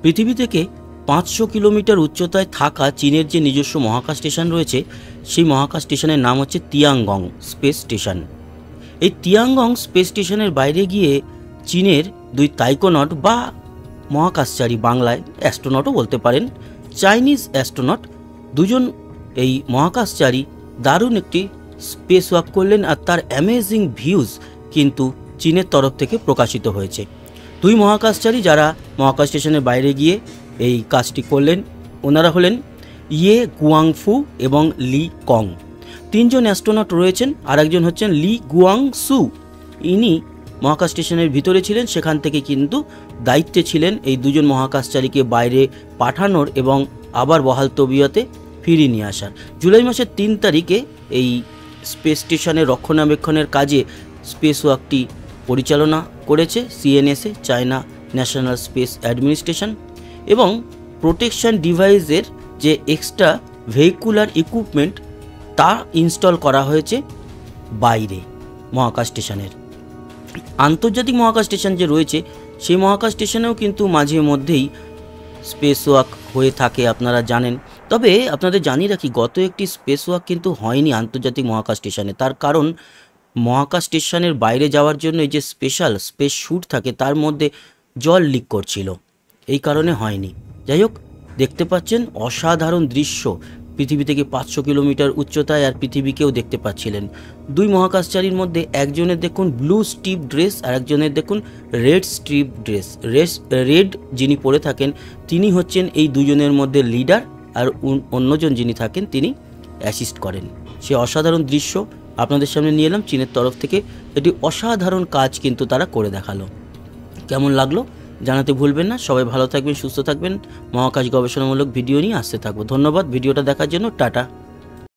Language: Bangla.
পৃথিবী থেকে 500 কিলোমিটার উচ্চতায় থাকা চীনের যে নিজস্ব মহাকাশ স্টেশন রয়েছে, সেই মহাকাশ স্টেশনের নাম হচ্ছে তিয়ানগং স্পেস স্টেশন। এই তিয়ানগং স্পেস স্টেশনের বাইরে গিয়ে চীনের দুই তাইকোনট বা মহাকাশচারী, বাংলায় অ্যাস্ট্রোনটও বলতে পারেন, চাইনিজ অ্যাস্ট্রোনট দুজন এই মহাকাশচারী দারুণ একটি স্পেস ওয়াক করলেন। আর তার অ্যামেজিং ভিউজ কিন্তু চীনের তরফ থেকে প্রকাশিত হয়েছে। দুই মহাকাশচারী যারা মহাকাশ স্টেশনের বাইরে গিয়ে এই কাজটি করলেন, ওনারা হলেন ইয়ে গুয়াংফু এবং লি কং। তিনজন অ্যাস্ট্রোনট রয়েছেন, আর একজন হচ্ছেন লি গুয়াংসু। ইনি মহাকাশ স্টেশনের ভিতরে ছিলেন, সেখান থেকে কিন্তু দায়িত্বে ছিলেন এই দুজন মহাকাশচারীকে বাইরে পাঠানোর এবং আবার বহাল তবিয়তে ফিরিয়ে নিয়ে আসার। জুলাই মাসের 3 তারিখে এই স্পেস স্টেশনের রক্ষণাবেক্ষণের কাজে স্পেস ওয়াকটি পরিচালনা করেছে CNSA, China national space administration, এবং প্রোটেকশন ডিভাইসের যে এক্সট্রা ভেহিকুলার ইকুইপমেন্ট তা ইনস্টল করা হয়েছে বাইরে মহাকাশ স্টেশনের। আন্তর্জাতিক মহাকাশ স্টেশন যে রয়েছে, সেই মহাকাশ স্টেশনেও কিন্তু মাঝে মধ্যেই স্পেস ওয়াক হয়ে থাকে, আপনারা জানেন। তবে আপনাদের জানিয়ে রাখি, গত একটি স্পেস ওয়াক কিন্তু হয়নি আন্তর্জাতিক মহাকাশ স্টেশনে। তার কারণ, মহাকাশ স্টেশনের বাইরে যাওয়ার জন্য এই যে স্পেশাল স্পেস শ্যুট থাকে, তার মধ্যে জল লিক করছিল, এই কারণে হয়নি। যাই হোক, দেখতে পাচ্ছেন অসাধারণ দৃশ্য। পৃথিবী থেকে 500 কিলোমিটার উচ্চতায়, আর পৃথিবীকেও দেখতে পাচ্ছিলেন। দুই মহাকাশচারীর মধ্যে একজনের দেখুন ব্লু স্ট্রিপ ড্রেস, আর একজনের দেখুন রেড স্ট্রিপ ড্রেস। রেড যিনি পরে থাকেন তিনি হচ্ছেন এই দুজনের মধ্যে লিডার, আর অন্যজন যিনি থাকেন তিনি অ্যাসিস্ট করেন। সে অসাধারণ দৃশ্য আপনাদের সামনে নিয়ে এলাম চীনের তরফ থেকে। এটি অসাধারণ কাজ কিন্তু তারা করে দেখালো। কেমন লাগলো জানাতে ভুলবেন না। সবাই ভালো থাকবেন, সুস্থ থাকবেন। মহাকাশ গবেষণামূলক ভিডিও নিয়ে আসতে থাকবো। ধন্যবাদ ভিডিওটা দেখার জন্য। টাটা।